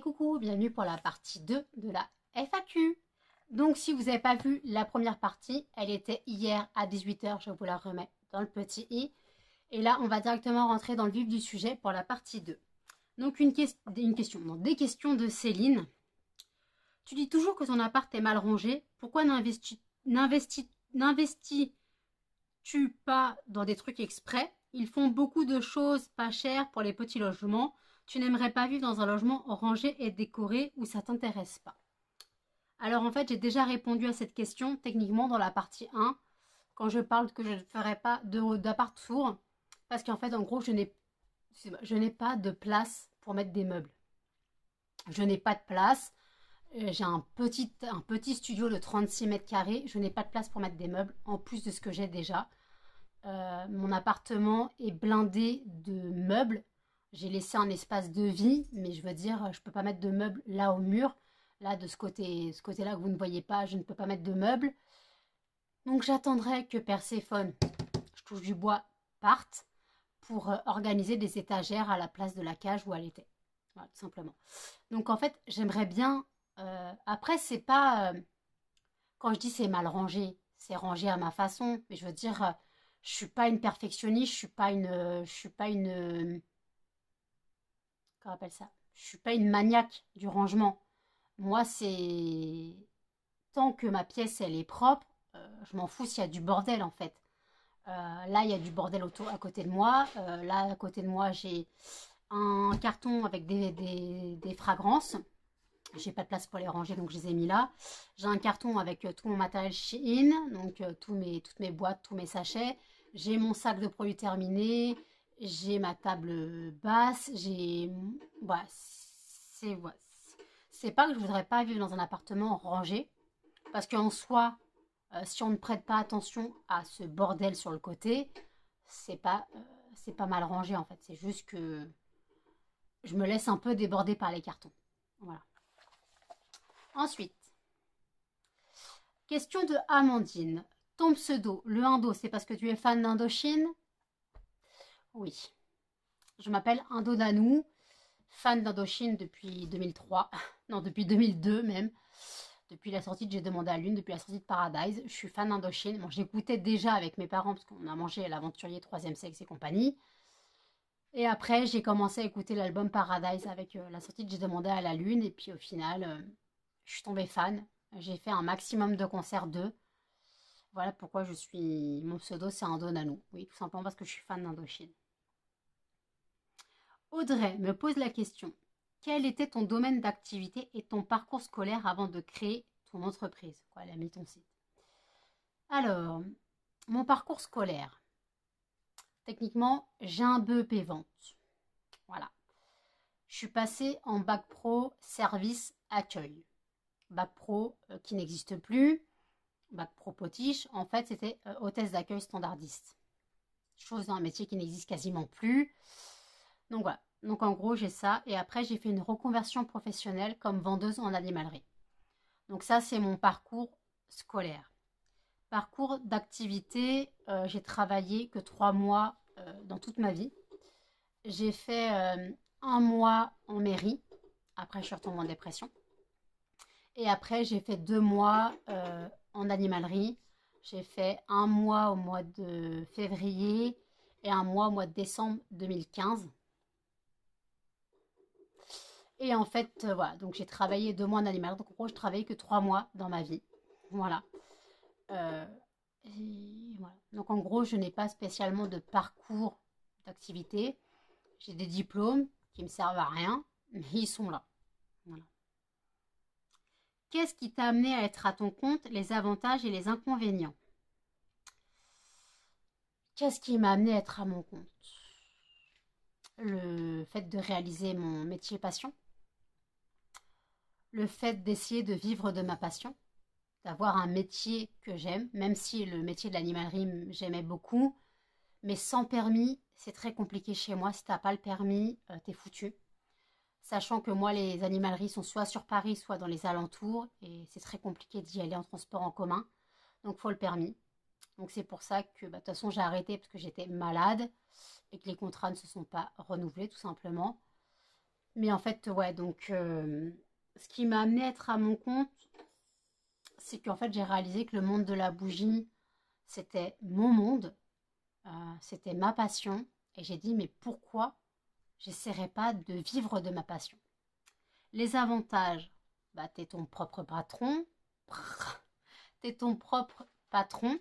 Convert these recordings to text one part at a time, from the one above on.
coucou, bienvenue pour la partie 2 de la FAQ. Donc si vous n'avez pas vu la première partie, elle était hier à 18 h, je vous la remets dans le petit i. Et là, on va directement rentrer dans le vif du sujet pour la partie 2. Donc des questions de Céline. Tu dis toujours que ton appart est mal rangé, pourquoi n'investis-tu pas dans des trucs exprès? Ils font beaucoup de choses pas chères pour les petits logements. Tu n'aimerais pas vivre dans un logement rangé et décoré où ça t'intéresse pas? Alors en fait, j'ai déjà répondu à cette question techniquement dans la partie 1, quand je parle que je ne ferai pas d'appart sourd, parce qu'en fait, en gros, je n'ai pas de place pour mettre des meubles. Je n'ai pas de place. J'ai un petit studio de 36 mètres carrés. Je n'ai pas de place pour mettre des meubles, en plus de ce que j'ai déjà. Mon appartement est blindé de meubles. J'ai laissé un espace de vie, mais je veux dire, je ne peux pas mettre de meubles là au mur. Là, de ce côté-là que vous ne voyez pas, je ne peux pas mettre de meubles. Donc j'attendrai que Perséphone, je touche du bois, parte pour organiser des étagères à la place de la cage où elle était. Voilà, tout simplement. Donc en fait, j'aimerais bien... après, c'est pas... quand je dis c'est mal rangé, c'est rangé à ma façon. Mais je veux dire, je suis pas une perfectionniste, je suis pas une... Comment on appelle ça? Je suis pas une maniaque du rangement. Moi, c'est... Tant que ma pièce, elle est propre, je m'en fous s'il y a du bordel, en fait. Là, il y a du bordel à côté de moi. Là, à côté de moi, j'ai un carton avec des fragrances. J'ai pas de place pour les ranger, donc je les ai mis là. J'ai un carton avec tout mon matériel Shein, donc toutes mes boîtes, tous mes sachets. J'ai mon sac de produits terminés. J'ai ma table basse. Voilà, c'est pas que je voudrais pas vivre dans un appartement rangé, parce qu'en soi, si on ne prête pas attention à ce bordel sur le côté, c'est pas mal rangé en fait. C'est juste que je me laisse un peu déborder par les cartons. Voilà. Ensuite, question de Amandine. Ton pseudo, le Indo, c'est parce que tu es fan d'Indochine? Oui. Je m'appelle Indo Nanou, fan d'Indochine depuis 2003. Non, depuis 2002 même. Depuis la sortie de J'ai demandé à Lune, depuis la sortie de Paradise, je suis fan d'Indochine. Bon, j'écoutais déjà avec mes parents parce qu'on a mangé l'aventurier, troisième sexe et compagnie. Et après, j'ai commencé à écouter l'album Paradise avec la sortie de J'ai demandé à la Lune. Et puis au final, je suis tombée fan. J'ai fait un maximum de concerts d'eux. Voilà pourquoi mon pseudo, c'est Indo Nanou. Oui, tout simplement parce que je suis fan d'Indochine. Audrey me pose la question. Quel était ton domaine d'activité et ton parcours scolaire avant de créer ton entreprise? Elle a mis ton site. Alors, mon parcours scolaire. Techniquement, j'ai un BEP vente. Voilà. Je suis passée en bac pro service accueil. Bac pro qui n'existe plus. Bac pro potiche. En fait, c'était hôtesse d'accueil standardiste. Chose dans un métier qui n'existe quasiment plus. Donc voilà. Donc en gros, j'ai ça. Et après, j'ai fait une reconversion professionnelle comme vendeuse en animalerie. Donc ça, c'est mon parcours scolaire. Parcours d'activité, j'ai travaillé que 3 mois dans toute ma vie. J'ai fait 1 mois en mairie. Après, je suis retombée en dépression. Et après, j'ai fait 2 mois en animalerie. J'ai fait 1 mois au mois de février et 1 mois au mois de décembre 2015. Et en fait, voilà, donc j'ai travaillé 2 mois en animalerie. Donc en gros, je travaillais que 3 mois dans ma vie. Voilà. Voilà. Donc en gros, je n'ai pas spécialement de parcours d'activité. J'ai des diplômes qui me servent à rien, mais ils sont là. Voilà. Qu'est-ce qui t'a amené à être à ton compte, les avantages et les inconvénients? Qu'est-ce qui m'a amené à être à mon compte? Le fait de réaliser mon métier passion. Le fait d'essayer de vivre de ma passion. D'avoir un métier que j'aime, même si le métier de l'animalerie, j'aimais beaucoup. Mais sans permis, c'est très compliqué chez moi. Si t'as pas le permis, t'es foutu. Sachant que moi, les animaleries sont soit sur Paris, soit dans les alentours. Et c'est très compliqué d'y aller en transport en commun. Donc, il faut le permis. Donc, c'est pour ça que, de toute façon, j'ai arrêté parce que j'étais malade et que les contrats ne se sont pas renouvelés, tout simplement. Mais en fait, ouais, donc ce qui m'a amené à être à mon compte, c'est qu'en fait, j'ai réalisé que le monde de la bougie, c'était mon monde, c'était ma passion. Et j'ai dit, mais pourquoi j'essaierais pas de vivre de ma passion? Les avantages, bah, t'es ton propre patron, t'es ton propre patron,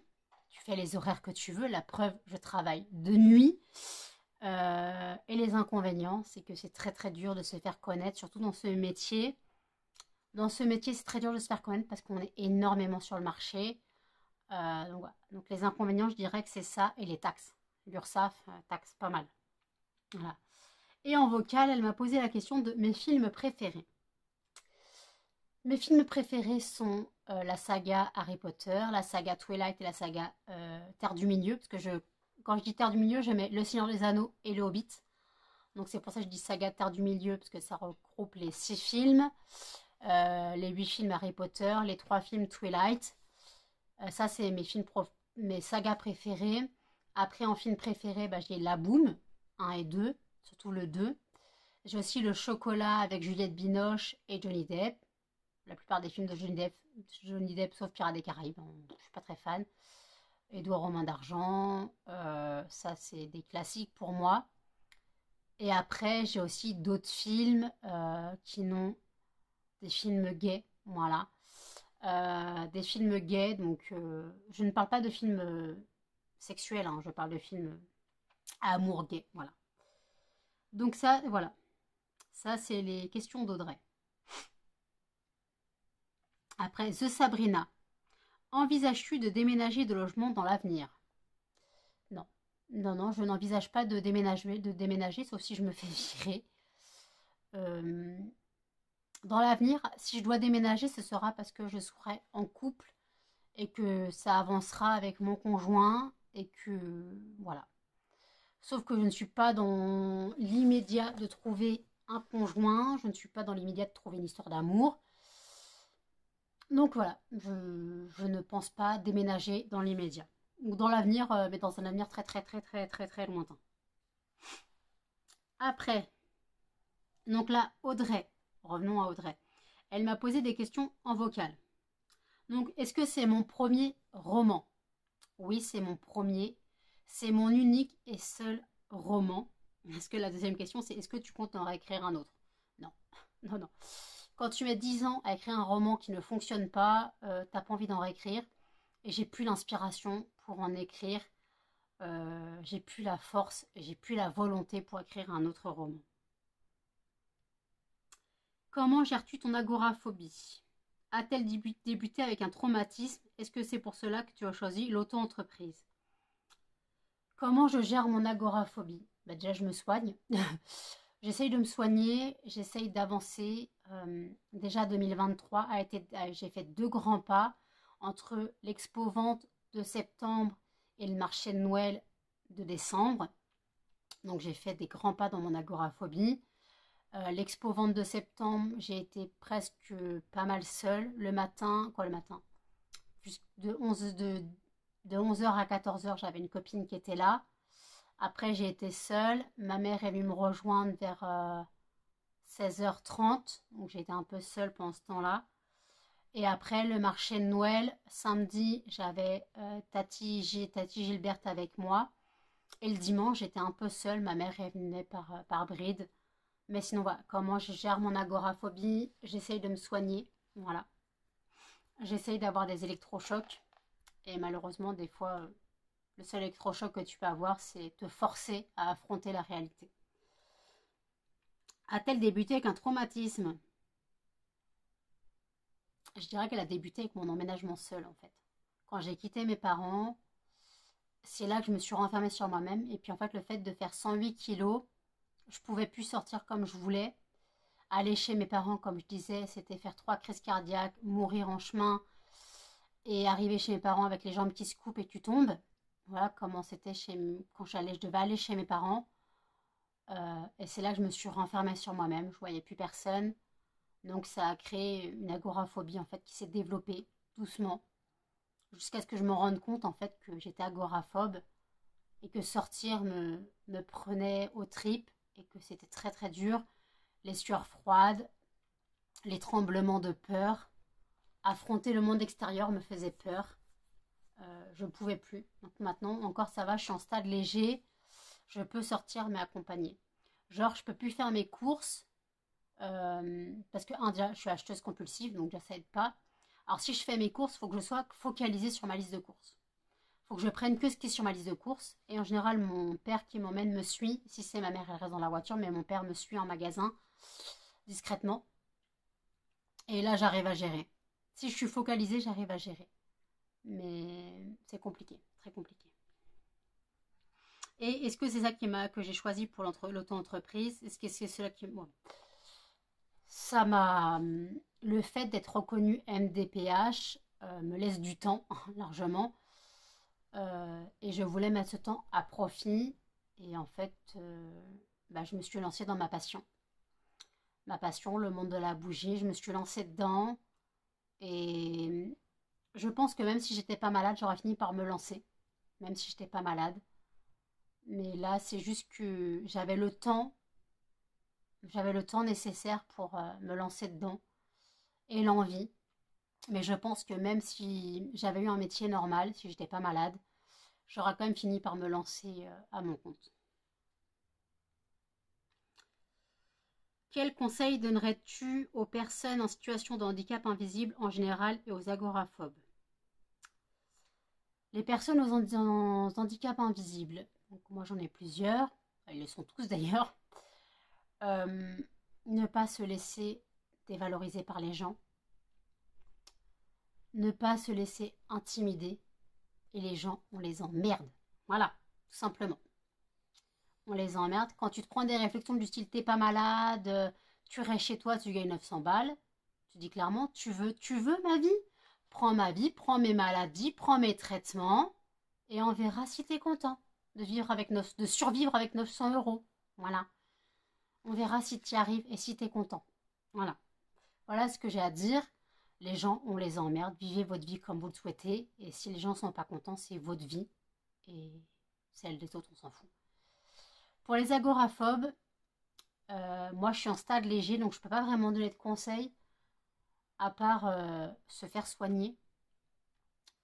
tu fais les horaires que tu veux, la preuve, je travaille de nuit. Et les inconvénients, c'est que c'est très très dur de se faire connaître, surtout dans ce métier. Dans ce métier, c'est très dur de se faire connaître parce qu'on est énormément sur le marché. Donc, voilà. Donc les inconvénients, je dirais que c'est ça et les taxes. L'URSSAF, taxe pas mal. Voilà. Et en vocal, elle m'a posé la question de mes films préférés. Mes films préférés sont la saga Harry Potter, la saga Twilight et la saga Terre du Milieu. Parce que quand je dis Terre du Milieu, je mets Le Seigneur des Anneaux et Le Hobbit. Donc c'est pour ça que je dis saga Terre du Milieu, parce que ça regroupe les 6 films, les 8 films Harry Potter, les 3 films Twilight. Ça, c'est mes sagas préférées. Après, en film préféré, bah, j'ai La Boum, 1 et 2, surtout le 2. J'ai aussi Le Chocolat avec Juliette Binoche et Johnny Depp. La plupart des films de Johnny Depp sauf Pirates des Caraïbes, hein, je suis pas très fan. Édouard Romain d'Argent, ça c'est des classiques pour moi. Et après, j'ai aussi d'autres films qui n'ont des films gays, voilà. Des films gays, donc je ne parle pas de films sexuels, hein, je parle de films à amour gay, voilà. Donc ça, voilà. Ça, c'est les questions d'Audrey. Après, The Sabrina. Envisages-tu de déménager de logement dans l'avenir? Non. Non, non, je n'envisage pas de déménager, sauf si je me fais virer. Euh, Dans l'avenir, si je dois déménager, ce sera parce que je serai en couple et que ça avancera avec mon conjoint et que voilà. Sauf que je ne suis pas dans l'immédiat de trouver un conjoint, je ne suis pas dans l'immédiat de trouver une histoire d'amour. Donc voilà, je ne pense pas déménager dans l'immédiat. Ou dans l'avenir, mais dans un avenir très très très très très très lointain. Après, donc là, Audrey, revenons à Audrey. Elle m'a posé des questions en vocal. Donc, est-ce que c'est mon premier roman? Oui, c'est mon premier. C'est mon unique et seul roman. Est-ce que la deuxième question, c'est est-ce que tu comptes en réécrire un autre? Non, non, non. Quand tu mets 10 ans à écrire un roman qui ne fonctionne pas, t'as pas envie d'en réécrire. Et j'ai plus l'inspiration pour en écrire. J'ai plus la force, j'ai plus la volonté pour écrire un autre roman. Comment gères-tu ton agoraphobie? A-t-elle débuté avec un traumatisme? Est-ce que c'est pour cela que tu as choisi l'auto-entreprise? Comment je gère mon agoraphobie? Bah déjà, je me soigne. J'essaye de me soigner, j'essaye d'avancer. Déjà, 2023 j'ai fait 2 grands pas entre l'expo vente de septembre et le marché de Noël de décembre. Donc, j'ai fait des grands pas dans mon agoraphobie. L'expo vente de septembre, j'ai été presque pas mal seule. Le matin, quoi le matin? De 11h à 14h, j'avais une copine qui était là. Après, j'ai été seule. Ma mère est venue me rejoindre vers 16h30. Donc, j'ai été un peu seule pendant ce temps-là. Et après, le marché de Noël, samedi, j'avais Tati Gilberte avec moi. Et le dimanche, j'étais un peu seule. Ma mère venait par bride. Mais sinon, voilà, comment je gère mon agoraphobie? J'essaye de me soigner. Voilà. J'essaye d'avoir des électrochocs. Et malheureusement, des fois, le seul électrochoc que tu peux avoir, c'est te forcer à affronter la réalité. A-t-elle débuté avec un traumatisme? Je dirais qu'elle a débuté avec mon emménagement seul, en fait. Quand j'ai quitté mes parents, c'est là que je me suis renfermée sur moi-même. Et puis, en fait, le fait de faire 108 kilos, je pouvais plus sortir comme je voulais. Aller chez mes parents, comme je disais, c'était faire 3 crises cardiaques, mourir en chemin et arriver chez mes parents avec les jambes qui se coupent et tu tombes. Voilà comment c'était quand je devais aller chez mes parents. Et c'est là que je me suis renfermée sur moi-même. Je voyais plus personne. Donc ça a créé une agoraphobie en fait qui s'est développée doucement jusqu'à ce que je me rende compte en fait que j'étais agoraphobe et que sortir me prenait aux tripes et que c'était très très dur. les sueurs froides, les tremblements de peur. Affronter le monde extérieur me faisait peur. Je ne pouvais plus. Donc maintenant, encore ça va, je suis en stade léger. Je peux sortir mais accompagner. Genre, je peux plus faire mes courses. Parce que, déjà, je suis acheteuse compulsive, donc déjà, ça aide pas. Alors, si je fais mes courses, il faut que je sois focalisée sur ma liste de courses. Il faut que je prenne que ce qui est sur ma liste de courses. Et en général, mon père qui m'emmène me suit. Si c'est ma mère, elle reste dans la voiture, mais mon père me suit en magasin, discrètement. Et là, j'arrive à gérer. Si je suis focalisée, j'arrive à gérer. Mais c'est compliqué, très compliqué. Et est-ce que c'est ça que j'ai choisi pour l'auto-entreprise? Est-ce que c'est cela qui... Bon. Ça m'a... Le fait d'être reconnu MDPH me laisse du temps, largement. Et je voulais mettre ce temps à profit. Et en fait, je me suis lancée dans ma passion. Ma passion, le monde de la bougie. Je me suis lancée dedans. Et je pense que même si j'étais pas malade, j'aurais fini par me lancer. Même si j'étais pas malade. Mais là, c'est juste que j'avais le temps nécessaire pour me lancer dedans et l'envie. Mais je pense que même si j'avais eu un métier normal, si j'étais pas malade, j'aurais quand même fini par me lancer à mon compte. Quel conseil donnerais-tu aux personnes en situation de handicap invisible en général et aux agoraphobes? Les personnes aux handicap invisibles, donc moi j'en ai plusieurs, ils le sont tous d'ailleurs. Ne pas se laisser dévaloriser par les gens, ne pas se laisser intimider, et les gens, on les emmerde. Voilà, tout simplement. On les emmerde. Quand tu te prends des réflexions du style t'es pas malade, tu restes chez toi, tu gagnes 900 balles, tu dis clairement tu veux ma vie? Prends ma vie, prends mes maladies, prends mes traitements, et on verra si t'es content de survivre avec 900 euros. Voilà. On verra si tu y arrives et si tu es content. Voilà. Voilà ce que j'ai à dire. Les gens, on les emmerde. Vivez votre vie comme vous le souhaitez. Et si les gens ne sont pas contents, c'est votre vie. Et celle des autres, on s'en fout. Pour les agoraphobes, moi je suis en stade léger, donc je ne peux pas vraiment donner de conseils, à part se faire soigner.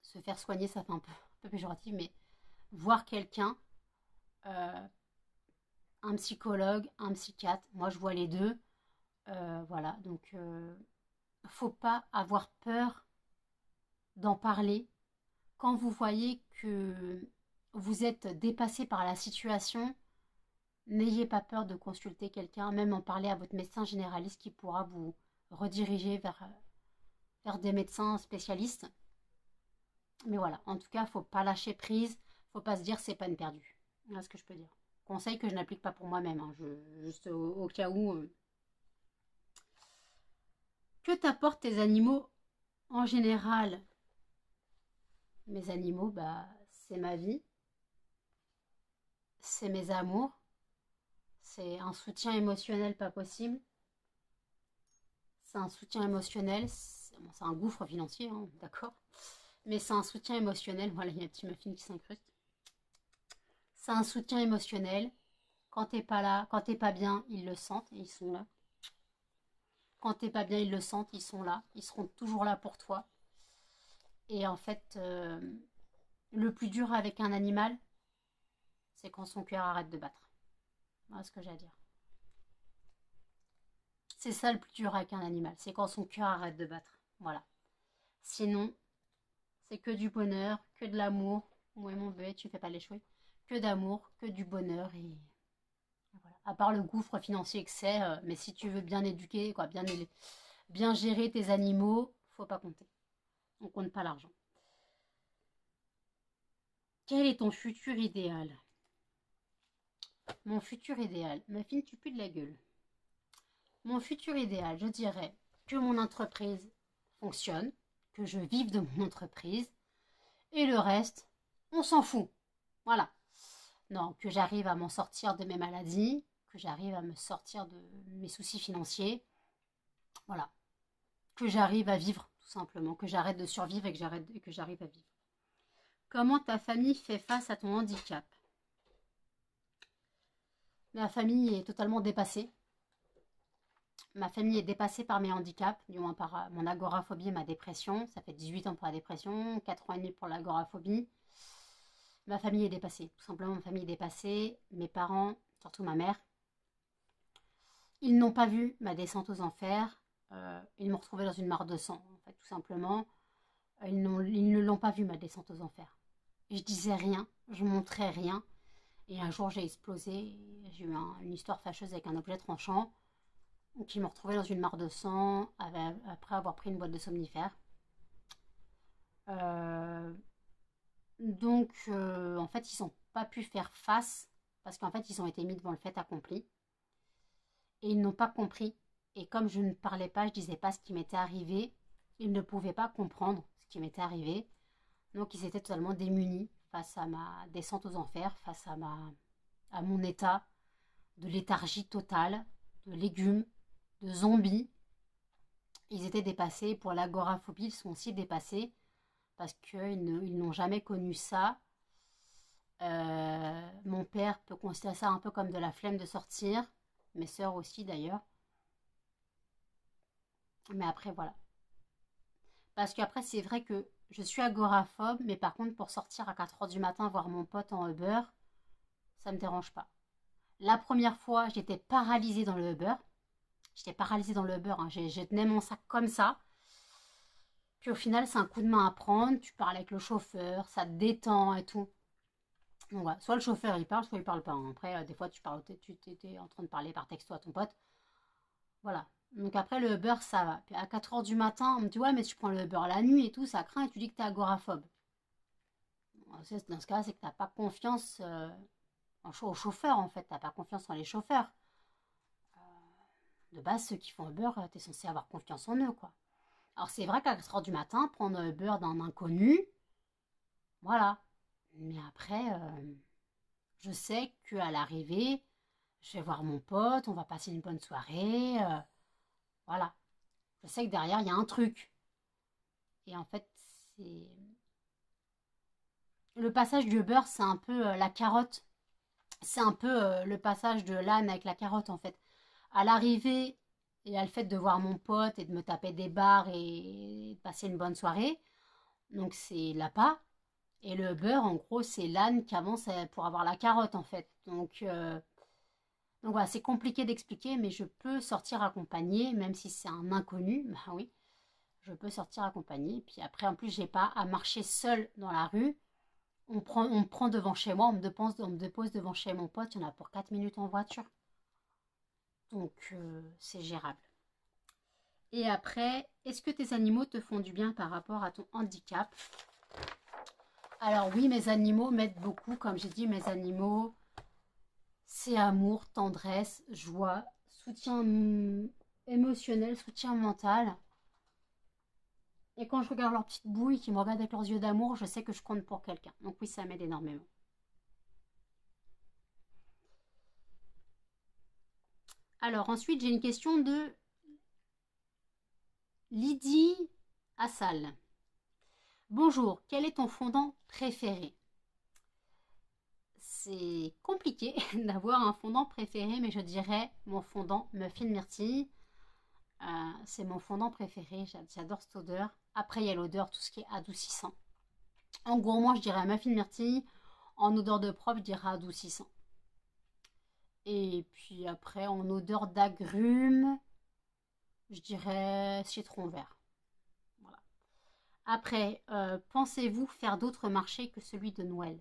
Se faire soigner, ça fait un peu péjoratif, mais voir quelqu'un, un psychologue, un psychiatre, moi je vois les deux. Voilà, donc faut pas avoir peur d'en parler. Quand vous voyez que vous êtes dépassé par la situation, n'ayez pas peur de consulter quelqu'un, même en parler à votre médecin généraliste qui pourra vous rediriger vers des médecins spécialistes. Mais voilà, en tout cas, faut pas lâcher prise, faut pas se dire c'est peine perdue. Voilà ce que je peux dire. Conseil que je n'applique pas pour moi-même, hein, juste au cas où. Que t'apportent tes animaux en général? Mes animaux, c'est ma vie, c'est mes amours, c'est un soutien émotionnel pas possible, c'est un soutien émotionnel, c'est un gouffre financier, hein, d'accord, mais c'est un soutien émotionnel. Voilà, il y a un petit muffin qui s'incruste. C'est un soutien émotionnel. Quand t'es pas là, quand t'es pas bien, ils le sentent et ils sont là. Quand t'es pas bien, ils le sentent, ils sont là, ils seront toujours là pour toi. Et en fait, le plus dur avec un animal, c'est quand son cœur arrête de battre. Voilà ce que j'ai à dire. C'est ça le plus dur avec un animal, c'est quand son cœur arrête de battre. Voilà. Sinon, c'est que du bonheur, que de l'amour. Ouais, mon bébé, tu fais pas l'échouer. Que d'amour, que du bonheur et voilà. À part le gouffre financier que c'est, mais si tu veux bien éduquer, quoi, bien gérer tes animaux, faut pas compter. On compte pas l'argent. Quel est ton futur idéal? Mon futur idéal. Ma fille, tu pues de la gueule. Mon futur idéal, je dirais que mon entreprise fonctionne, que je vive de mon entreprise, et le reste, on s'en fout. Voilà. Non, que j'arrive à m'en sortir de mes maladies, que j'arrive à me sortir de mes soucis financiers. Voilà. Que j'arrive à vivre, tout simplement. Que j'arrête de survivre et que j'arrive à vivre. Comment ta famille fait face à ton handicap? Ma famille est totalement dépassée. Ma famille est dépassée par mes handicaps, du moins par mon agoraphobie et ma dépression. Ça fait 18 ans pour la dépression, 4 ans et demi pour l'agoraphobie. Ma famille est dépassée, tout simplement ma famille est dépassée. Mes parents, surtout ma mère, ils n'ont pas vu ma descente aux enfers. Ils m'ont retrouvée dans une mare de sang, en fait, tout simplement. Ils ne l'ont pas vu ma descente aux enfers. Je disais rien, je montrais rien. Et un jour j'ai explosé, j'ai eu une histoire fâcheuse avec un objet tranchant qui me retrouvait dans une mare de sang après avoir pris une boîte de somnifères. En fait, ils n'ont pas pu faire face parce qu'en fait, ils ont été mis devant le fait accompli et ils n'ont pas compris. Et comme je ne parlais pas, je disais pas ce qui m'était arrivé, ils ne pouvaient pas comprendre ce qui m'était arrivé. Donc, ils étaient totalement démunis face à ma descente aux enfers, face à mon état de léthargie totale, de légumes, de zombies. Ils étaient dépassés. Pour l'agoraphobie, ils sont aussi dépassés parce qu'ils n'ont jamais connu ça. Mon père peut considérer ça un peu comme de la flemme de sortir. Mes sœurs aussi d'ailleurs. Mais après, voilà. Parce qu'après, c'est vrai que je suis agoraphobe, mais par contre, pour sortir à 4 heures du matin voir mon pote en Uber, ça me dérange pas. La première fois, j'étais paralysée dans le Uber. J'étais paralysée dans le Uber, hein. Je tenais mon sac comme ça. Puis au final, c'est un coup de main à prendre. Tu parles avec le chauffeur, ça te détend et tout. Donc voilà, soit le chauffeur il parle, soit il parle pas, hein. Après, des fois, tu étais en train de parler par texto à ton pote. Voilà. Donc après, le Uber, ça va. Puis à 4 heures du matin, on me dit, ouais, mais tu prends le Uber la nuit et tout, ça craint et tu dis que t'es agoraphobe. Dans ce cas, c'est que t'as pas confiance au chauffeur, en fait. T'as pas confiance en les chauffeurs. De base, ceux qui font Uber, t'es censé avoir confiance en eux, quoi. Alors c'est vrai qu'à 4 heures du matin, prendre un Uber d'un inconnu, voilà. Mais après, je sais qu'à l'arrivée, je vais voir mon pote, on va passer une bonne soirée, voilà. Je sais que derrière, il y a un truc. Et en fait, c'est... Le passage du beurre, c'est un peu la carotte. C'est un peu le passage de l'âne avec la carotte, en fait. À l'arrivée, il y a le fait de voir mon pote et de me taper des barres et de passer une bonne soirée. Donc, c'est l'appât. Et le beurre, en gros, c'est l'âne qui avance pour avoir la carotte, en fait. Donc voilà, c'est compliqué d'expliquer, mais je peux sortir accompagnée, même si c'est un inconnu. Bah oui, je peux sortir accompagnée. Puis après, en plus, j'ai pas à marcher seule dans la rue. On me prend devant chez moi, on me dépose devant chez mon pote. Il y en a pour 4 minutes en voiture. Donc, c'est gérable. Et après, est-ce que tes animaux te font du bien par rapport à ton handicap? Alors oui, mes animaux m'aident beaucoup. Comme j'ai dit, mes animaux, c'est amour, tendresse, joie, soutien émotionnel, soutien mental. Et quand je regarde leurs petites bouilles qui me regardent avec leurs yeux d'amour, je sais que je compte pour quelqu'un. Donc oui, ça m'aide énormément. Alors ensuite, j'ai une question de Lydie Assal. Bonjour, quel est ton fondant préféré? C'est compliqué d'avoir un fondant préféré, mais je dirais mon fondant muffin myrtille. C'est mon fondant préféré, j'adore cette odeur. Après, il y a l'odeur, tout ce qui est adoucissant. En gourmand, je dirais muffin myrtille. En odeur de propre, je dirais adoucissant. Et puis après, en odeur d'agrumes, je dirais citron vert. Voilà. Après, pensez-vous faire d'autres marchés que celui de Noël?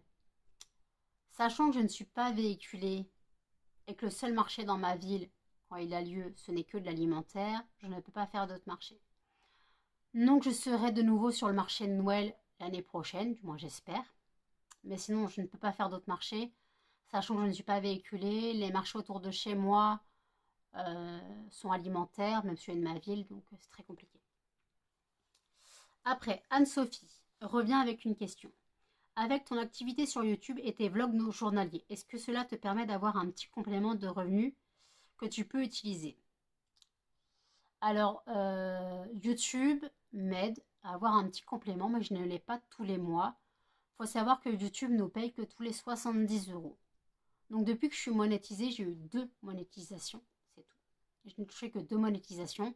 Sachant que je ne suis pas véhiculée et que le seul marché dans ma ville, quand il a lieu, ce n'est que de l'alimentaire, je ne peux pas faire d'autres marchés. Donc je serai de nouveau sur le marché de Noël l'année prochaine, du moins j'espère. Mais sinon, je ne peux pas faire d'autres marchés, sachant que je ne suis pas véhiculée. Les marchés autour de chez moi sont alimentaires, même celui de ma ville, donc c'est très compliqué. Après, Anne-Sophie revient avec une question. Avec ton activité sur YouTube et tes vlogs journaliers, est-ce que cela te permet d'avoir un petit complément de revenus que tu peux utiliser? Alors, YouTube m'aide à avoir un petit complément, mais je ne l'ai pas tous les mois. Il faut savoir que YouTube nous paye que tous les 70 euros. Donc depuis que je suis monétisée, j'ai eu 2 monétisations, c'est tout. Je n'ai touché que 2 monétisations.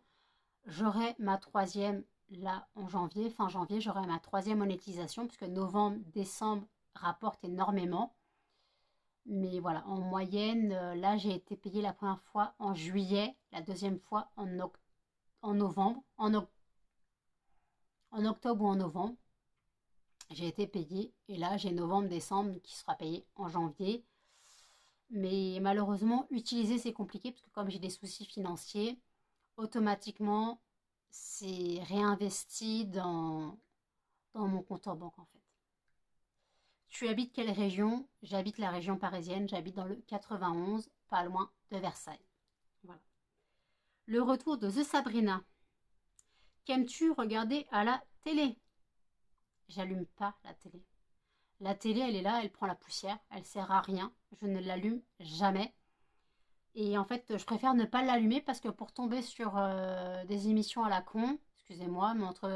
J'aurai ma 3e là en janvier, fin janvier, j'aurai ma 3e monétisation, puisque novembre, décembre rapportent énormément. Mais voilà, en moyenne, là j'ai été payée la première fois en juillet, la deuxième fois en novembre, en octobre ou en novembre. J'ai été payée et là j'ai novembre, décembre qui sera payé en janvier. Mais malheureusement, utiliser c'est compliqué parce que comme j'ai des soucis financiers, automatiquement c'est réinvesti dans mon compte en banque en fait. Tu habites quelle région? J'habite la région parisienne, j'habite dans le 91, pas loin de Versailles. Voilà. Le retour de The Sabrina. Qu'aimes-tu regarder à la télé? J'allume pas la télé. La télé, elle est là, elle prend la poussière, elle sert à rien. Je ne l'allume jamais. Et en fait, je préfère ne pas l'allumer parce que pour tomber sur des émissions à la con, excusez-moi, mais entre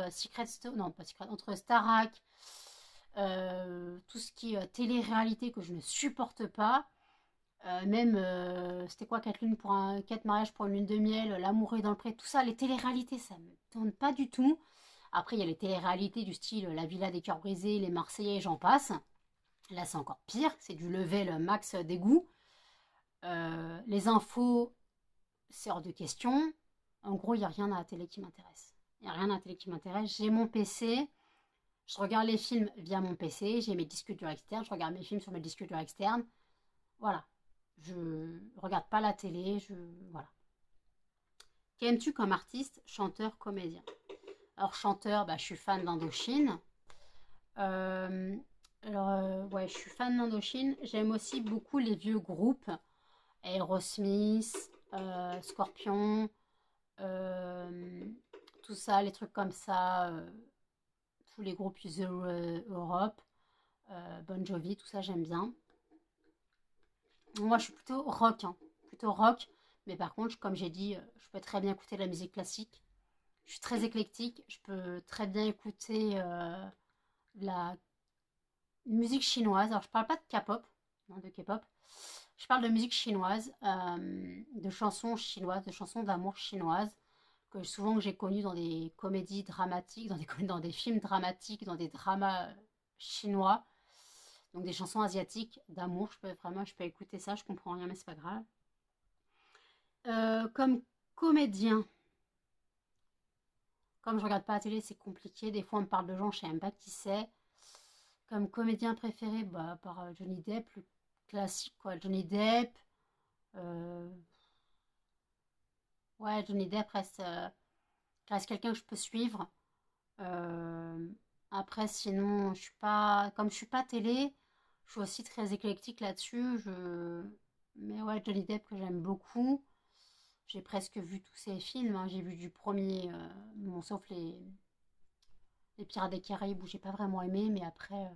non pas Secret, entre Starac, tout ce qui est télé-réalité que je ne supporte pas, même, c'était quoi, 4 lunes pour 4 mariages pour une lune de miel, l'amour est dans le pré, tout ça, les télé-réalités, ça me tente pas du tout. Après, il y a les télé-réalités du style La Villa des cœurs brisés, Les Marseillais, j'en passe. Là, c'est encore pire, c'est du level max d'égout. Les infos, c'est hors de question. En gros, il n'y a rien à la télé qui m'intéresse. Il n'y a rien à la télé qui m'intéresse. J'ai mon PC, je regarde les films via mon PC, j'ai mes disques durs externes, je regarde mes films sur mes disques durs externes. Voilà. Je regarde pas la télé, voilà. Qu'aimes-tu comme artiste, chanteur, comédien? Alors chanteur, bah, je suis fan d'Indochine. Ouais, je suis fan d'Indochine. J'aime aussi beaucoup les vieux groupes. Aerosmith, Scorpion, tout ça, les trucs comme ça. Tous les groupes Europe, Bon Jovi, tout ça, j'aime bien. Moi, je suis plutôt rock, hein, plutôt rock. Mais par contre, comme j'ai dit, je peux très bien écouter de la musique classique. Je suis très éclectique. Je peux très bien écouter la musique chinoise. Alors, je parle pas de K-pop, non, de K-pop. Je parle de musique chinoise, de chansons chinoises, de chansons d'amour chinoises, que souvent que j'ai connues dans des comédies dramatiques, dans des films dramatiques, dans des dramas chinois. Donc des chansons asiatiques d'amour, je peux écouter ça, je comprends rien, mais c'est pas grave. Comme comédien, comme je regarde pas la télé, c'est compliqué. Des fois, on me parle de gens, je sais même pas qui c'est. Comme comédien préféré, bah, par Johnny Depp, le classique, quoi. Johnny Depp. euh, Ouais, Johnny Depp reste quelqu'un que je peux suivre. Euh, Après, sinon, je suis pas, comme je suis pas télé, je suis aussi très éclectique là-dessus. Mais ouais, Johnny Depp que j'aime beaucoup. J'ai presque vu tous ses films, hein. J'ai vu du premier, bon, sauf les Pirates des Caraïbes où j'ai pas vraiment aimé, mais après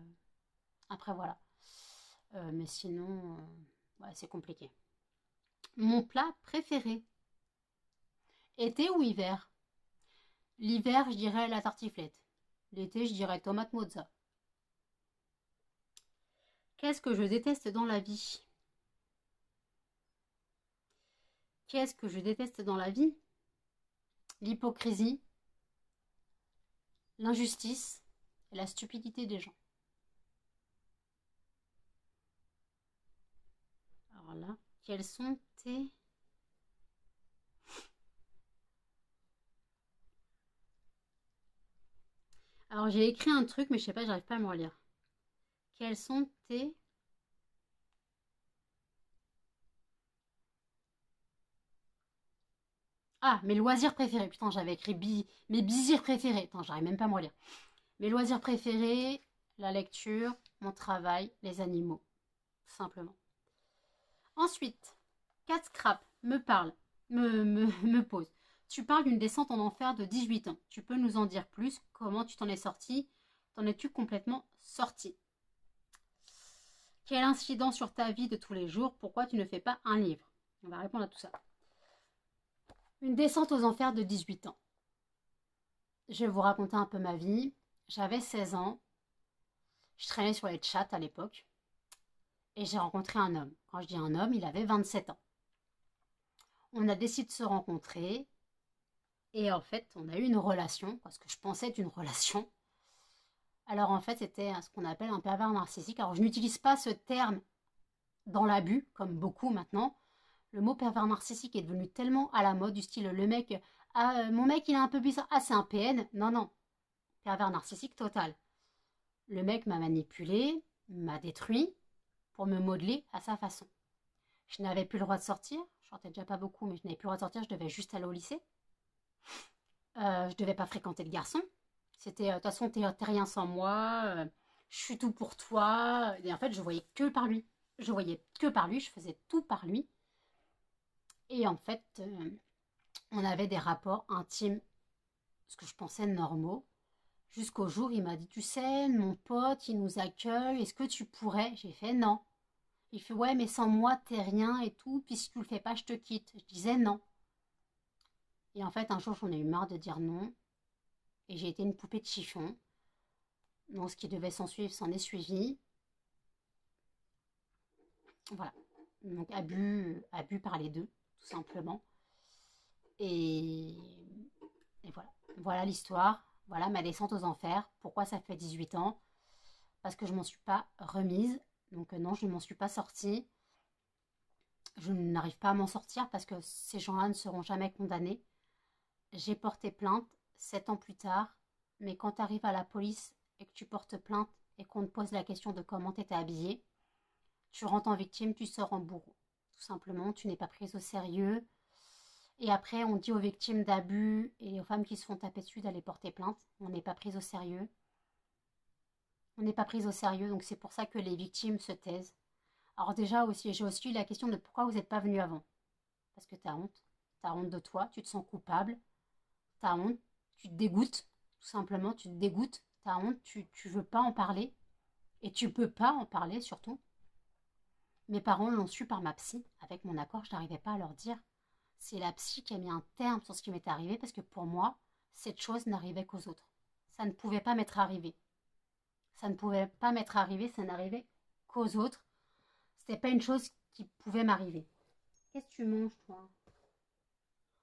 voilà. Mais sinon, ouais, c'est compliqué. Mon plat préféré, été ou hiver? L'hiver, je dirais la tartiflette. L'été, je dirais tomate mozza. Qu'est-ce que je déteste dans la vie? Qu'est-ce que je déteste dans la vie? L'hypocrisie, l'injustice et la stupidité des gens. Alors là, quels sont tes... Alors j'ai écrit un truc, mais je sais pas, j'arrive pas à me relire. Quels sont tes... Ah, mes loisirs préférés. Putain, j'avais écrit mes bisirs préférés. Putain, j'arrive même pas à me relire. Mes loisirs préférés, la lecture, mon travail, les animaux. Tout simplement. Ensuite, Cat Scrap me parle, me pose. Tu parles d'une descente en enfer de 18 ans. Tu peux nous en dire plus? Comment tu t'en es sorti? T'en es-tu complètement sorti? Quel incident sur ta vie de tous les jours? Pourquoi tu ne fais pas un livre? On va répondre à tout ça. Une descente aux enfers de 18 ans. Je vais vous raconter un peu ma vie. J'avais 16 ans. Je traînais sur les chats à l'époque. Et j'ai rencontré un homme. Quand je dis un homme, il avait 27 ans. On a décidé de se rencontrer. Et en fait, on a eu une relation, parce que je pensais être une relation. Alors en fait, c'était ce qu'on appelle un pervers narcissique. Alors je n'utilise pas ce terme dans l'abus, comme beaucoup maintenant. Le mot pervers narcissique est devenu tellement à la mode, du style le mec, ah, mon mec il est un peu bizarre, ah c'est un PN. Non, non, pervers narcissique total. Le mec m'a manipulé, m'a détruit pour me modeler à sa façon. Je n'avais plus le droit de sortir, je sortais déjà pas beaucoup, mais je n'avais plus le droit de sortir, je devais juste aller au lycée. Je devais pas fréquenter de garçon. C'était, de toute façon, t'es rien sans moi, je suis tout pour toi. Et en fait, je voyais que par lui. Je voyais que par lui, je faisais tout par lui. Et en fait, on avait des rapports intimes, ce que je pensais normaux. Jusqu'au jour, il m'a dit, tu sais, mon pote, il nous accueille, est-ce que tu pourrais? J'ai fait non. Il fait, ouais, mais sans moi, t'es rien et tout, puis si tu le fais pas, je te quitte. Je disais non. Et en fait, un jour, j'en ai eu marre de dire non. Et j'ai été une poupée de chiffon. Donc, ce qui devait s'en suivre s'en est suivi. Voilà. Donc, abus par les deux, tout simplement. Et, et voilà. Voilà l'histoire. Voilà ma descente aux enfers. Pourquoi ça fait 18 ans? Parce que je m'en suis pas remise. Donc, non, je ne m'en suis pas sortie. Je n'arrive pas à m'en sortir parce que ces gens-là ne seront jamais condamnés. J'ai porté plainte 7 ans plus tard. Mais quand tu arrives à la police et que tu portes plainte et qu'on te pose la question de comment tu étais habillée, tu rentres en victime, tu sors en bourreau. Tout simplement, tu n'es pas prise au sérieux. Et après, on dit aux victimes d'abus et aux femmes qui se font taper dessus d'aller porter plainte. On n'est pas prise au sérieux. On n'est pas prise au sérieux, donc c'est pour ça que les victimes se taisent. Alors déjà aussi, j'ai aussi eu la question de pourquoi vous n'êtes pas venu avant. Parce que tu as honte. Tu as honte de toi, tu te sens coupable. Tu as honte, tu te dégoûtes. Tout simplement, tu te dégoûtes. Tu as honte, tu veux pas en parler. Et tu peux pas en parler surtout. Mes parents l'ont su par ma psy. Avec mon accord, je n'arrivais pas à leur dire. C'est la psy qui a mis un terme sur ce qui m'est arrivé parce que pour moi, cette chose n'arrivait qu'aux autres. Ça ne pouvait pas m'être arrivé. Ça ne pouvait pas m'être arrivé, ça n'arrivait qu'aux autres. C'était pas une chose qui pouvait m'arriver. Qu'est-ce que tu manges, toi?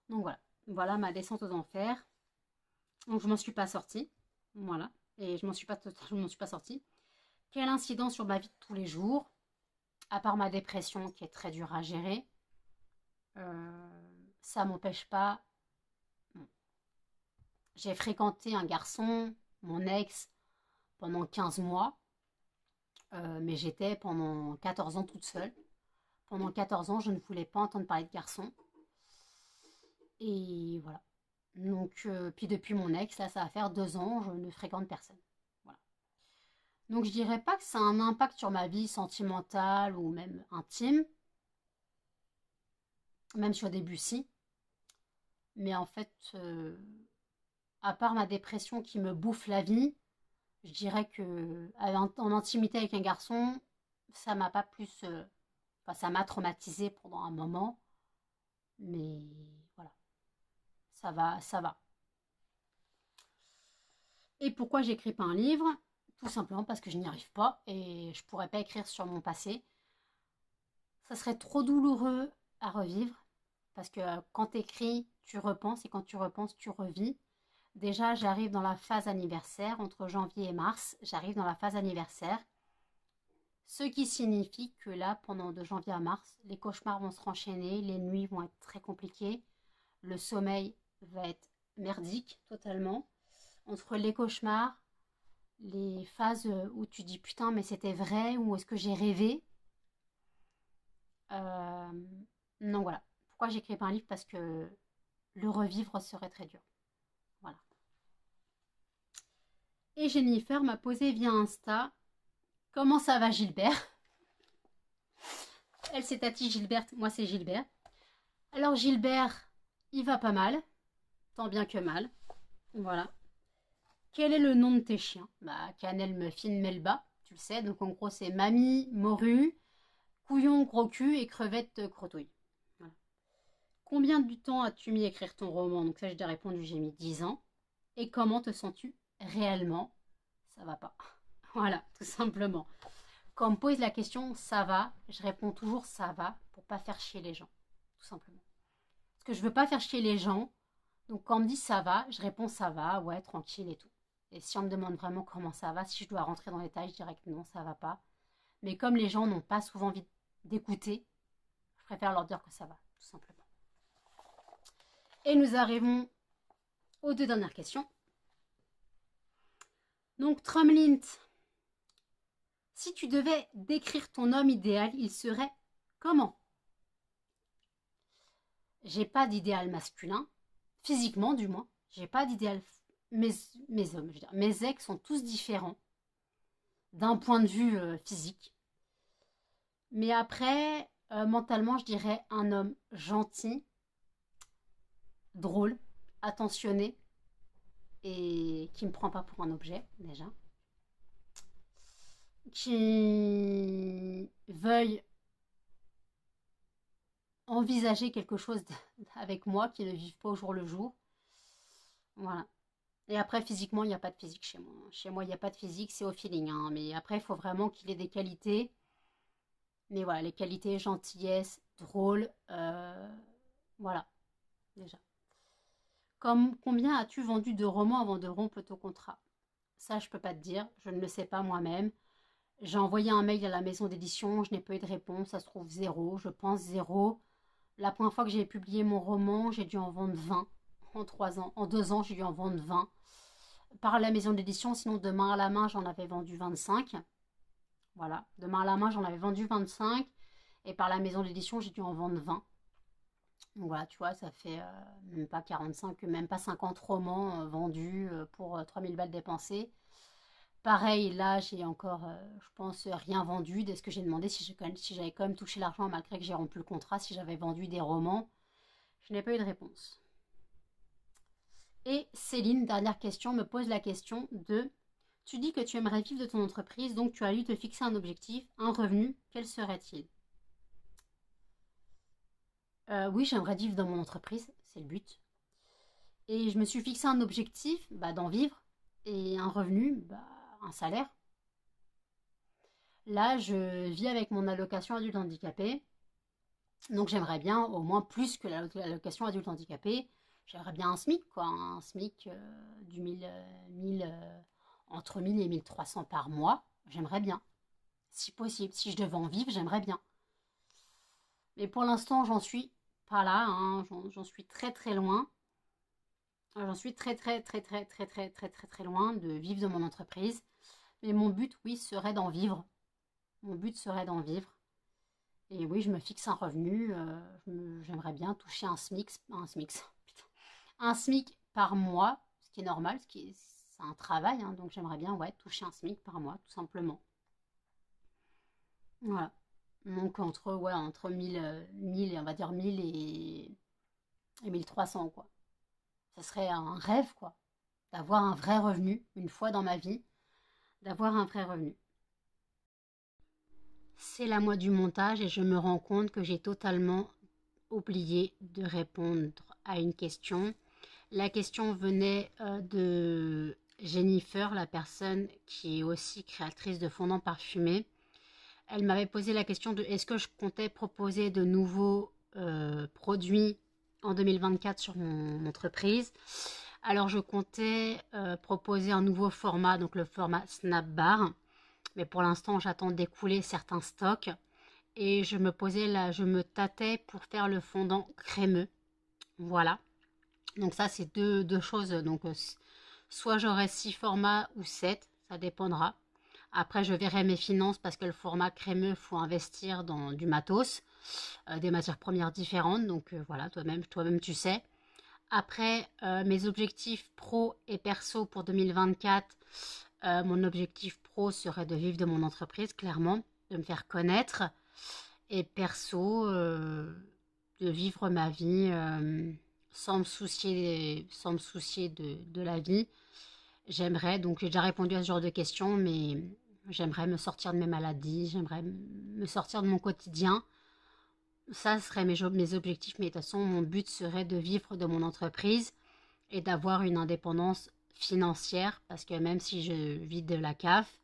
Donc voilà. Voilà ma descente aux enfers. Donc je m'en suis pas sortie. Voilà. Et je m'en suis pas sortie. Quel incident sur ma vie de tous les jours, à part ma dépression qui est très dure à gérer, ça m'empêche pas. J'ai fréquenté un garçon, mon ex, pendant 15 mois, mais j'étais pendant 14 ans toute seule. Pendant 14 ans, je ne voulais pas entendre parler de garçon. Et voilà. Donc, puis depuis mon ex, là, ça va faire 2 ans, je ne fréquente personne. Voilà. Donc, je dirais pas que ça a un impact sur ma vie sentimentale ou même intime. Même si au début, si. Mais en fait, à part ma dépression qui me bouffe la vie, je dirais que en intimité avec un garçon, ça m'a pas plus. Enfin, ça m'a traumatisée pendant un moment. Mais voilà, ça va, ça va. Et pourquoi j'écris pas un livre? Tout simplement parce que je n'y arrive pas et je pourrais pas écrire sur mon passé. Ça serait trop douloureux à revivre parce que quand tu écris, tu repenses et quand tu repenses, tu revis. Déjà, j'arrive dans la phase anniversaire, entre janvier et mars, j'arrive dans la phase anniversaire. Ce qui signifie que là, pendant de janvier à mars, les cauchemars vont se renchaîner, les nuits vont être très compliquées, le sommeil va être merdique totalement. Entre les cauchemars, les phases où tu dis putain mais c'était vrai ou est-ce que j'ai rêvé. Donc voilà. Pourquoi j'écris pas un livre? Parce que le revivre serait très dur. Voilà. Et Jennifer m'a posé via Insta. Comment ça va Gilbert? Elle c'est Tati Gilberte, moi c'est Gilbert. Alors Gilbert, il va pas mal. Tant bien que mal. Voilà. Quel est le nom de tes chiens? Bah Cannelle, Muffin, Melba. Tu le sais, donc en gros c'est Mamie, Morue, Couillon, Gros Cul et Crevette, Crotouille. Voilà. Combien de temps as-tu mis à écrire ton roman? Donc ça j'ai déjà répondu, j'ai mis 10 ans. Et comment te sens-tu réellement? Ça va pas. Voilà, tout simplement. Quand on me pose la question ça va, je réponds toujours ça va pour pas faire chier les gens, tout simplement. que je veux pas faire chier les gens. Donc quand on me dit ça va, je réponds ça va, ouais, tranquille et tout. Et si on me demande vraiment comment ça va, si je dois rentrer dans les détails, je dirais que non, ça va pas. Mais comme les gens n'ont pas souvent envie d'écouter, je préfère leur dire que ça va, tout simplement. Et nous arrivons aux 2 dernières questions. Donc, Trumlint, si tu devais décrire ton homme idéal, il serait comment? J'ai pas d'idéal masculin, physiquement du moins. J'ai pas d'idéal. Mes hommes, je veux dire, mes ex sont tous différents d'un point de vue physique. Mais après, mentalement, je dirais un homme gentil, drôle, attentionné et qui me prend pas pour un objet déjà. Qui veuille envisager quelque chose avec moi, qui ne vive pas au jour le jour. Voilà. Et après, physiquement, il n'y a pas de physique chez moi. Chez moi, il n'y a pas de physique, c'est au feeling. Hein. Mais après, il faut vraiment qu'il ait des qualités. Mais voilà, les qualités, gentillesse, drôle, voilà, déjà. Combien as-tu vendu de romans avant de rompre ton contrat? Ça, je peux pas te dire. Je ne le sais pas moi-même. J'ai envoyé un mail à la maison d'édition, je n'ai pas eu de réponse. Ça se trouve 0, je pense 0. La première fois que j'ai publié mon roman, j'ai dû en vendre 20. En 3 ans, en 2 ans, j'ai dû en vendre 20. Par la maison d'édition, sinon de main à la main, j'en avais vendu 25. Voilà, de main à la main, j'en avais vendu 25. Et par la maison d'édition, j'ai dû en vendre 20. Donc voilà, tu vois, ça fait même pas 45, même pas 50 romans vendus pour 3000 balles dépensées. Pareil, là, j'ai encore, je pense, rien vendu. Dès ce que j'ai demandé si j'avais quand même touché l'argent malgré que j'ai rompu le contrat, si j'avais vendu des romans. Je n'ai pas eu de réponse. Et Céline, dernière question, me pose la question de: tu dis que tu aimerais vivre de ton entreprise, donc tu as dû te fixer un objectif, un revenu, quel serait-il? Oui, j'aimerais vivre dans mon entreprise, c'est le but. Et je me suis fixé un objectif, d'en vivre, et un revenu, un salaire. Là, je vis avec mon allocation adulte handicapé, donc j'aimerais bien au moins plus que l'allocation adulte handicapé. J'aimerais bien un SMIC, quoi, un SMIC du 1000, entre 1000 et 1300 par mois. J'aimerais bien, si possible. Si je devais en vivre, j'aimerais bien. Mais pour l'instant, j'en suis pas là, hein, j'en suis très très loin. J'en suis très très très très très très très très très loin de vivre de mon entreprise. Mais mon but, oui, serait d'en vivre. Mon but serait d'en vivre. Et oui, je me fixe un revenu. J'aimerais bien toucher un SMIC par mois, ce qui est normal, c'est un travail. Hein, donc j'aimerais bien, ouais, toucher un SMIC par mois, tout simplement. Voilà. Donc entre 1000 et on va dire 1000 et 1300, quoi. Ça serait un rêve, quoi, d'avoir un vrai revenu, une fois dans ma vie, d'avoir un vrai revenu. C'est la moi du montage et je me rends compte que j'ai totalement oublié de répondre à une question. La question venait de Jennifer, la personne qui est aussi créatrice de fondants parfumés. Elle m'avait posé la question de: est-ce que je comptais proposer de nouveaux produits en 2024 sur mon entreprise. Alors je comptais proposer un nouveau format, donc le format Snap Bar, mais pour l'instant j'attends d'écouler certains stocks et je me tâtais pour faire le fondant crémeux. Voilà, donc ça c'est deux choses. Donc soit j'aurai 6 formats ou 7, ça dépendra. Après, je verrai mes finances parce que le format crémeux, il faut investir dans du matos, des matières premières différentes. Donc voilà, toi-même tu sais. Après, mes objectifs pro et perso pour 2024, mon objectif pro serait de vivre de mon entreprise, clairement, de me faire connaître. Et perso, de vivre ma vie sans me soucier de la vie. J'aimerais, donc j'ai déjà répondu à ce genre de questions, mais j'aimerais me sortir de mes maladies, j'aimerais me sortir de mon quotidien. Ça serait mes objectifs, mais de toute façon, mon but serait de vivre de mon entreprise et d'avoir une indépendance financière, parce que même si je vis de la CAF,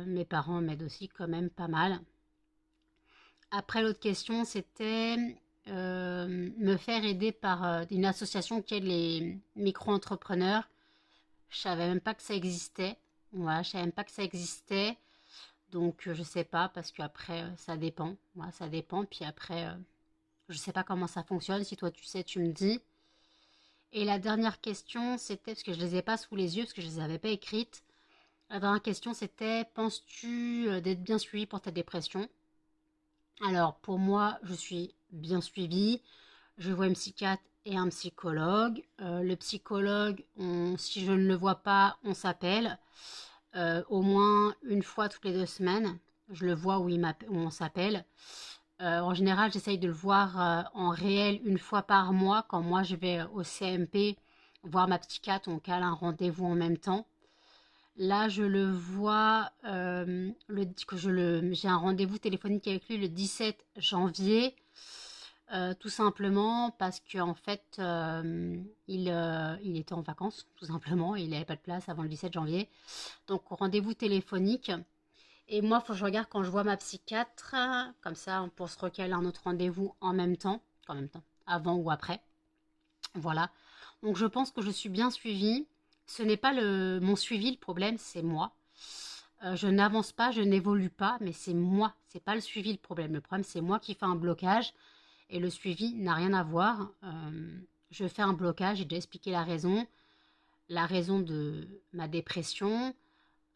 mes parents m'aident aussi quand même pas mal. Après, l'autre question, c'était me faire aider par une association qui aide les micro-entrepreneurs. Je savais même pas que ça existait. Voilà, je savais même pas que ça existait. Donc, je sais pas, parce qu'après, ça dépend. Voilà, ça dépend. Puis après, je sais pas comment ça fonctionne. Si toi, tu sais, tu me dis. Et la dernière question, c'était, parce que je les ai pas sous les yeux, parce que je les avais pas écrites. La dernière question, c'était, penses-tu d'être bien suivi pour ta dépression? Alors, pour moi, je suis bien suivie. Je vois une psychiatre et un psychologue. Le psychologue, si je ne le vois pas, on s'appelle. Au moins une fois toutes les 2 semaines. Je le vois où on s'appelle. En général, j'essaye de le voir en réel une fois par mois. Quand moi, je vais au CMP voir ma psychiatre, on cale un rendez-vous en même temps. Là, je le vois, j'ai un rendez-vous téléphonique avec lui le 17 janvier. Tout simplement parce qu'en fait, il était en vacances, tout simplement. Il n'avait pas de place avant le 17 janvier. Donc, rendez-vous téléphonique. Et moi, il faut que je regarde quand je vois ma psychiatre. Comme ça, pour se recaler un autre rendez-vous en même temps. Avant ou après. Voilà. Donc, je pense que je suis bien suivie. Ce n'est pas mon suivi le problème, c'est moi. Je n'avance pas, je n'évolue pas, mais c'est moi. C'est pas le suivi le problème. Le problème, c'est moi qui fais un blocage. Et le suivi n'a rien à voir. Je fais un blocage, j'ai déjà expliqué la raison de ma dépression.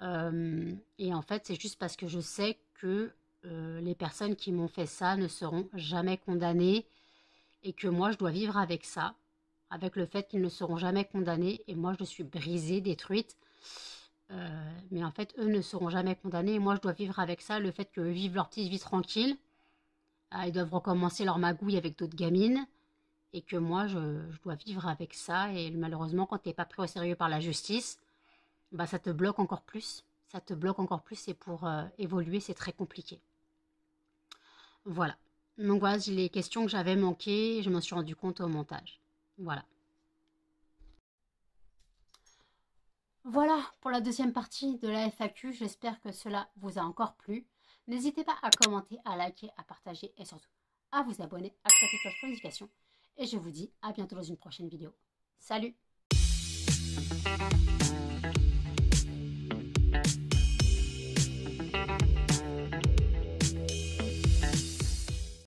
Et en fait, c'est juste parce que je sais que les personnes qui m'ont fait ça ne seront jamais condamnées et que moi, je dois vivre avec ça, avec le fait qu'ils ne seront jamais condamnés. Et moi, je suis brisée, détruite. Mais en fait, eux ne seront jamais condamnés et moi, je dois vivre avec ça, le fait qu'eux vivent leur petite vie tranquille. Ils doivent recommencer leur magouille avec d'autres gamines et que moi, je dois vivre avec ça. Et malheureusement, quand tu n'es pas pris au sérieux par la justice, bah, ça te bloque encore plus. Ça te bloque encore plus et pour évoluer, c'est très compliqué. Voilà. Donc voilà, les questions que j'avais manquées, je m'en suis rendu compte au montage. Voilà. Voilà pour la deuxième partie de la FAQ. J'espère que cela vous a encore plu. N'hésitez pas à commenter, à liker, à partager et surtout à vous abonner, à activer la cloche pour notification. Et je vous dis à bientôt dans une prochaine vidéo. Salut!